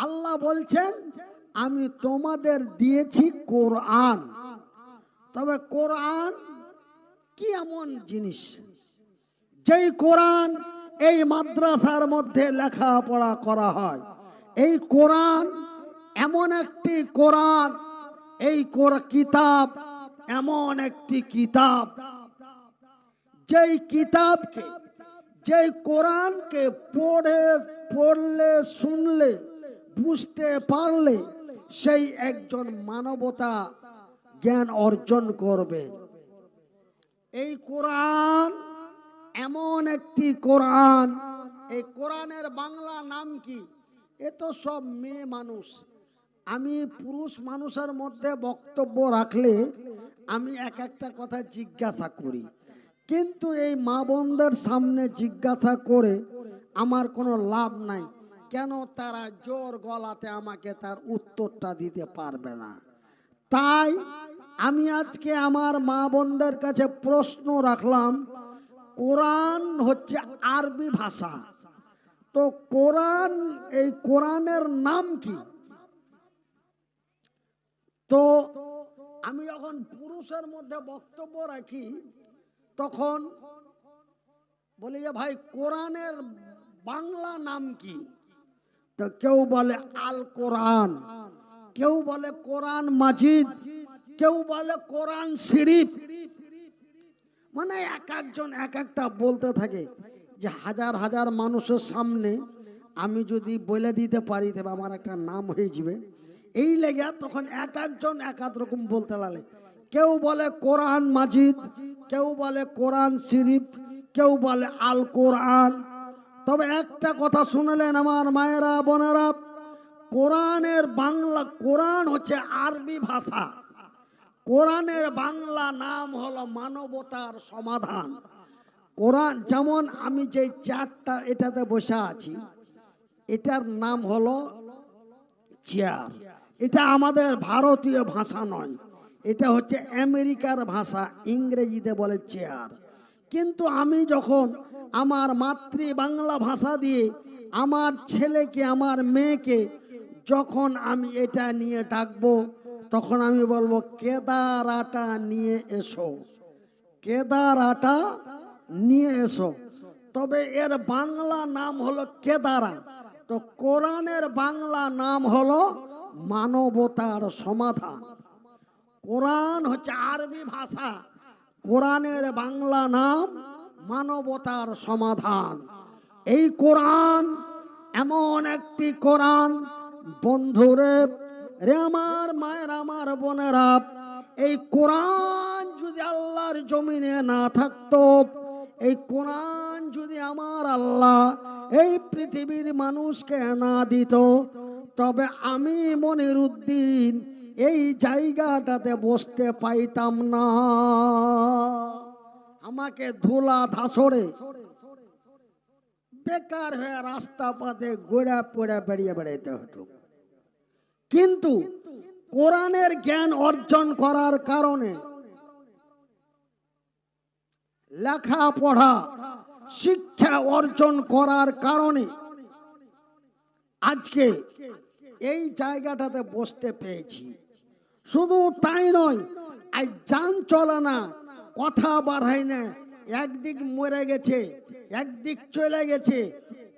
আল্লাহ বলছেন আমি তোমাদের দিয়েছি কোরআন। তবে কোরআন কি এমন জিনিস যেই কোরআন এই মাদ্রাসার মধ্যে লেখাপড়া করা হয়? এই কোরআন এমন একটি কোরআন, এই কিতাব এমন একটি কিতাব, যেই কিতাবকে, যেই কোরআনকে পড়লে শুনলে বুঝতে পারলে সেই একজন মানবতা জ্ঞান অর্জন করবে। এই কোরআন এমন একটি কোরআন, এই কোরআনের বাংলা নাম কি? এ তো সব মেয়ে মানুষ। আমি পুরুষ মানুষের মধ্যে বক্তব্য রাখলে আমি এক একটা কথা জিজ্ঞাসা করি, কিন্তু এই মা বোনদের সামনে জিজ্ঞাসা করে আমার কোনো লাভ নাই। কেন? তারা জোর গলাতে আমাকে তার উত্তরটা দিতে পারবে না। তাই আমি আজকে আমার মা বোনদের কাছে প্রশ্ন রাখলাম, কোরআন হচ্ছে আরবি ভাষা, তো কোরআন, এই কোরআনের নাম কি? তো আমি যখন পুরুষের মধ্যে বক্তব্য রাখি তখন বলি যে ভাই কোরআনের বাংলা নাম কি? তো কেউ বলে আল কোরআন, কেউ বলে কোরআন মাজিদ, কেউ বলে কোরআন শরীফ। মানে এক একজন এক একটা বলতে থাকে। যে হাজার হাজার মানুষের সামনে আমি যদি বলে দিতে পারি তবে আমার একটা নাম হয়ে যাবে, এই লেগে তখন এক একজন এক এক রকম বলতে লাগে। কেউ বলে কোরআন মাজিদ, কেউ বলে কোরআন শরীফ, কেউ বলে আল কোরআন। তবে একটা কথা শুনলেন আমার মায়েরা বোনেরা, কোরআনের বাংলা, কোরআন হচ্ছে আরবি ভাষা, কোরআনের বাংলা নাম হলো মানবতার সমাধান। কোরআন যেমন আমি যে চেয়ারটা এটাতে বসে আছি, এটার নাম হলো চেয়ার। এটা আমাদের ভারতীয় ভাষা নয়, এটা হচ্ছে আমেরিকার ভাষা, ইংরেজিতে বলে চেয়ার। কিন্তু আমি যখন আমার মাতৃ বাংলা ভাষা দিয়ে আমার ছেলেকে, আমার মেয়েকে যখন আমি এটা নিয়ে ডাকবো, তখন আমি বলবো কেদার আটা নিয়ে এসো, কেদার আটা নিয়ে এসো। তবে এর বাংলা নাম হলো কেদারা। তো কোরআনের বাংলা নাম হলো মানবতার সমাধান। কোরআন হচ্ছে আরবি ভাষা, কোরআনের বাংলা নাম মানবতার সমাধান। এই কোরআন এমন একটি কোরআন, বন্ধুরে রে আমার মায়ের, আমার বোনেরা, এই কোরআন যদি আল্লাহর জমিনে না থাকতো, এই কোরআন যদি আমার আল্লাহ এই পৃথিবীর মানুষকে না দিত, তবে আমি মনিরুদ্দিন এই জায়গাটাতে বসতে পাইতাম না। আমাকে ধুলা ধাসড়ে বেকার হয়ে রাস্তা পথে গোড়া পোড়া বেরিয়ে বেড়াইতে হতো। কিন্তু কোরআনের জ্ঞান অর্জন করার কারণে, লেখাপড়া শিক্ষা অর্জন করার কারণে আজকে এই জায়গাটাতে বসতে পেয়েছি। শুধু তাই নয়, আজ যান চলে না, কথা বাড়ায় না, একদিক মরে গেছে, একদিক চলে গেছে,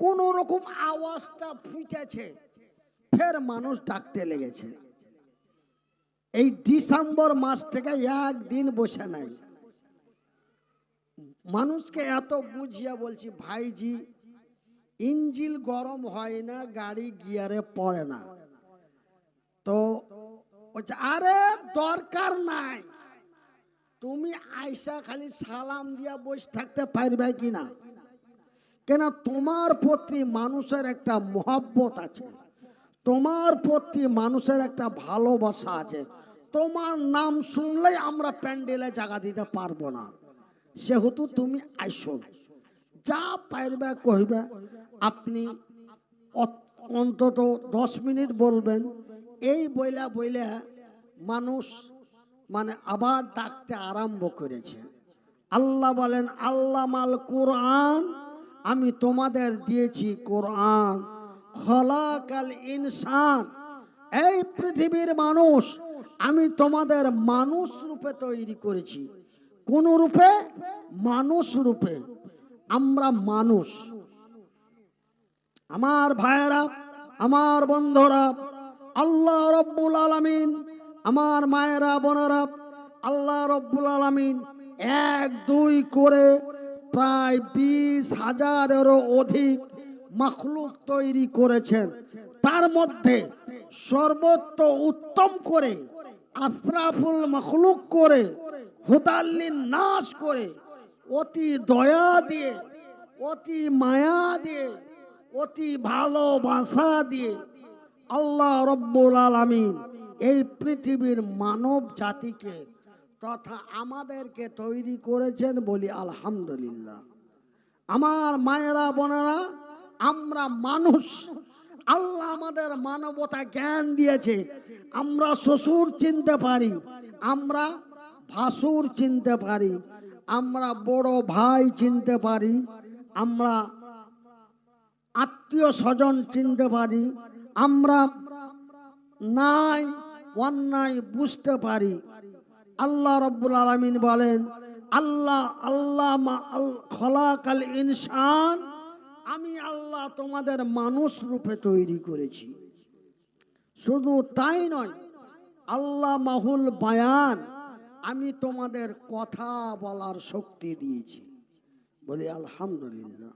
কোন রকম আওয়াজটা ফুটেছে, ফের মানুষ ডাকতে লেগেছে। এই ডিসেম্বর মাস থেকে একদিন বসে নাই। মানুষকে এত বুঝিয়ে বলছি, ভাইজি ইঞ্জিন গরম হয় না, গাড়ি গিয়ারে পড়ে না। তো আরে দরকার নাই, তুমি আয়সা খালি সালাম দিয়া বসে থাকতে পারবে কিনা? কেন? তোমার প্রতি মানুষের একটা মহব্বত আছে, তোমার প্রতি মানুষের একটা ভালোবাসা আছে। তোমার নাম শুনলেই আমরা প্যান্ডেলে জায়গা দিতে পারবো না, সেহেতু তুমি আইসো, যা পারবে কইবে। আপনি অন্তত 10 মিনিট বলবেন, এই বইলা বইলা মানুষ মানে আবার ডাকতে আরম্ভ করেছে। আল্লাহ বলেন, আল্লাহ মাল কোরআন, আমি তোমাদের দিয়েছি কোরআন। খলাকাল ইনসান, এই পৃথিবীর মানুষ আমি তোমাদের মানুষ রূপে তৈরি করেছি। কোন রূপে? মানুষ রূপে। আমরা মানুষ। আমার ভাইয়েরা, আমার বন্ধুরা, আল্লাহ রব্বুল আলামিন, আমার মায়েরা বোনেরা, আল্লাহ রব্বুল আলামিন 1-2 করে প্রায় 20,000-এরও অধিক মাখলুক তৈরি করেছেন। তার মধ্যে সর্বোচ্চ উত্তম করে, আশরাফুল মাখলুক করে, হুদাল্লিন নাস করে, অতি দয়া দিয়ে, অতি মায়া দিয়ে, অতি ভালোবাসা দিয়ে আল্লাহ রব্বুল আলামিন এই পৃথিবীর মানব জাতিকে তথা আমাদেরকে তৈরি করেছেন। বলি আলহামদুলিল্লাহ। আমার মায়েরা বোনেরা, আমরা মানুষ। আল্লাহ আমাদের মানবতা জ্ঞান দিয়েছে। আমরা শ্বশুর চিনতে পারি, আমরা ভাসুর চিনতে পারি, আমরা বড় ভাই চিনতে পারি, আমরা আত্মীয় স্বজন চিনতে পারি, আমরা নাই অন্যায় বুঝতে পারি। আল্লাহ রব্বুল আলামিন বলেন, আল্লাহ খলাকাল ইনসান, আমি আল্লাহ তোমাদের মানুষ রূপে তৈরি করেছি। শুধু তাই নয়, আল্লাহ মাহুল বায়ান, আমি তোমাদের কথা বলার শক্তি দিয়েছি। বলি আলহামদুলিল্লাহ।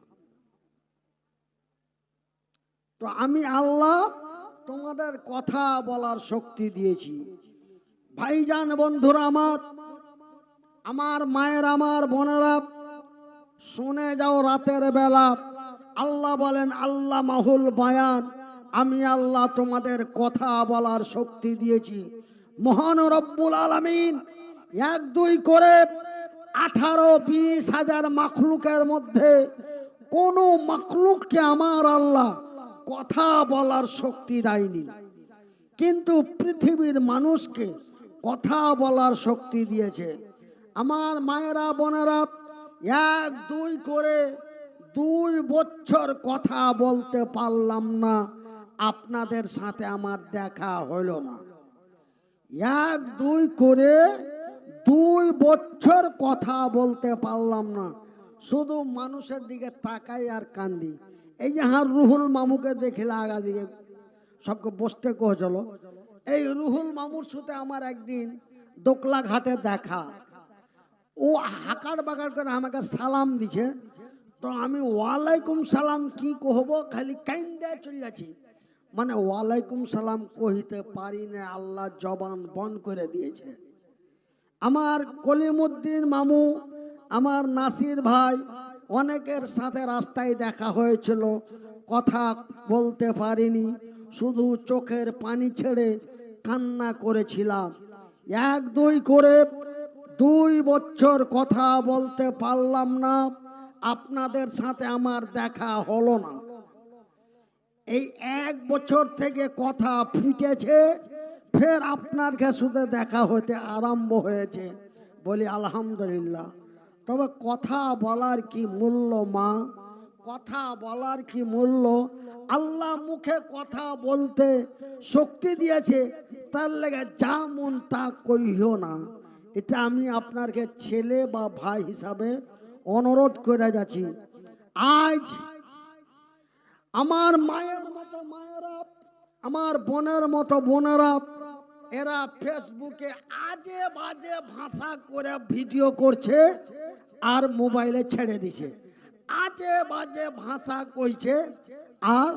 তো আমি আল্লাহ তোমাদের কথা বলার শক্তি দিয়েছি। ভাইজান বন্ধুরা আমার মায়ের, আমার বোনেরা, শুনে যাও রাতের বেলা। আল্লাহ বলেন, আল্লাহ মাহুল বায়ান, আমি আল্লাহ তোমাদের কথা বলার শক্তি দিয়েছি। মহান রব্বুল আলামিন 1-2 করে 18-20 হাজার মাখলুকের মধ্যে কোন মাখলুককে আমার আল্লাহ কথা বলার শক্তি দেয়নি, কিন্তু পৃথিবীর মানুষকে কথা বলার শক্তি দিয়েছে। আমার মায়েরা বোনেরা, 1-2 করে 2 বছর কথা বলতে পারলাম না, আপনাদের সাথে আমার দেখা হইল না। 1-2 করে 2 বছর কথা বলতে পারলাম না, শুধু মানুষের দিকে তাকাই আর কান্দি। এই যে হ্যাঁ, রুহুল মামুকে দেখলে আগা দিকে সবকে বসতে কহছিল। এই রুহুল মামুর সাথে আমার একদিন দোকলা ঘাটে দেখা। ও হাকার বাকার করে আমাকে সালাম দিছে, তো আমি ওয়ালাইকুম সালাম কি কহব, খালি কাইন্দা চলে যাচ্ছি। মানে ওয়ালাইকুম সালাম কহিতে পারি না, আল্লাহ জবান বন্ধ করে দিয়েছে। আমার কলিমুদ্দিন মামু, আমার নাসির ভাই, অনেকের সাথে রাস্তায় দেখা হয়েছিল, কথা বলতে পারিনি, শুধু চোখের পানি ছেড়ে কান্না করেছিলাম। 1-2 করে 2 বছর কথা বলতে পারলাম না, আপনাদের সাথে আমার দেখা হলো না। এই 1 বছর থেকে কথা ফুটেছে, ফের আপনার সাথে দেখা হতে আরম্ভ হয়েছে। বলি আলহামদুলিল্লাহ। তবে কথা বলার কি মূল্য মা, কথা বলার কি মূল্য। আল্লাহ মুখে কথা বলতে শক্তি দিয়েছে, তার লেগে যা মন তা কইও না। এটা আমি আপনাকে ছেলে বা ভাই হিসাবে অনুরোধ করে যাচ্ছি। আজ আমার মায়ের মতো মায়েরা, আমার বোনের মতো বোনেরা, এরা ফেসবুকে আজে বাজে ভাষা করে ভিডিও করছে আর মোবাইলে ছেড়ে দিছে। আজে বাজে ভাষা কইছে। আর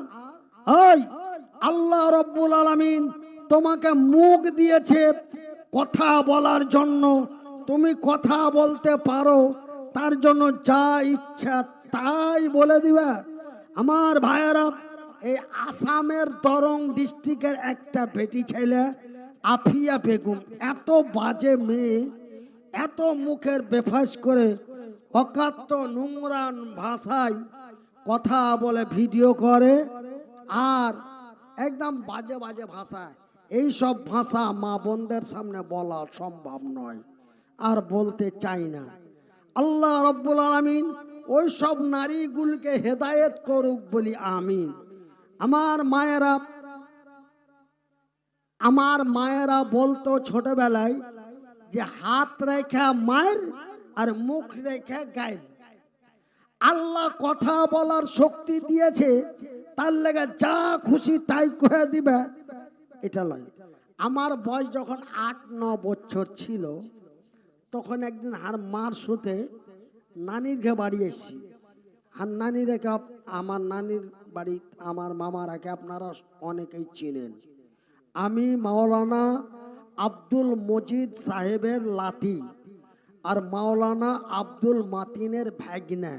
ওই আল্লাহ রব্বুল আলামিন তোমাকে মুখ দিয়েছে কথা বলার জন্য, তুমি কথা বলতে পারো, তার জন্য যা ইচ্ছা তাই বলে দিবা। আমার ভাইয়েরা, এই আসামের দরং ডিস্ট্রিক্টের একটা বেটি ছেলে আফিয়া বেগম, এত বাজে মেয়ে, এত মুখের বেফাস করে অকাত্য নোংরা ভাষায় কথা বলে ভিডিও করে, আর একদম বাজে বাজে ভাষায়। এই সব ভাষা মা বোনদের সামনে বলা সম্ভব নয়, আর বলতে চাই না। আল্লাহ রব্বুল আলামিন ওই সব নারীগুলোকে হেদায়েত করুক, বলি আমিন। আমার মায়েরা বলতো ছোটবেলায় যে হাত রেখা মায়ের আর মুখ রেখা গায়ের। আল্লাহ কথা বলার শক্তি দিয়েছে, তার লেগে যা খুশি তাই কয়ে দিবে, এটা নয়। আমার বয়স যখন 8-9 বছর ছিল, তখন একদিন আর মার সুতে নানির ঘে বাড়ি এসছি। আর নানি রেখে, আমার নানির বাড়ি আমার মামা রাখে আপনারা অনেকেই চিনেন। আমি মাওলানা আব্দুল মজিদ সাহেবের লাতি আর মাওলানা আব্দুল মাতিনের ভাগনা।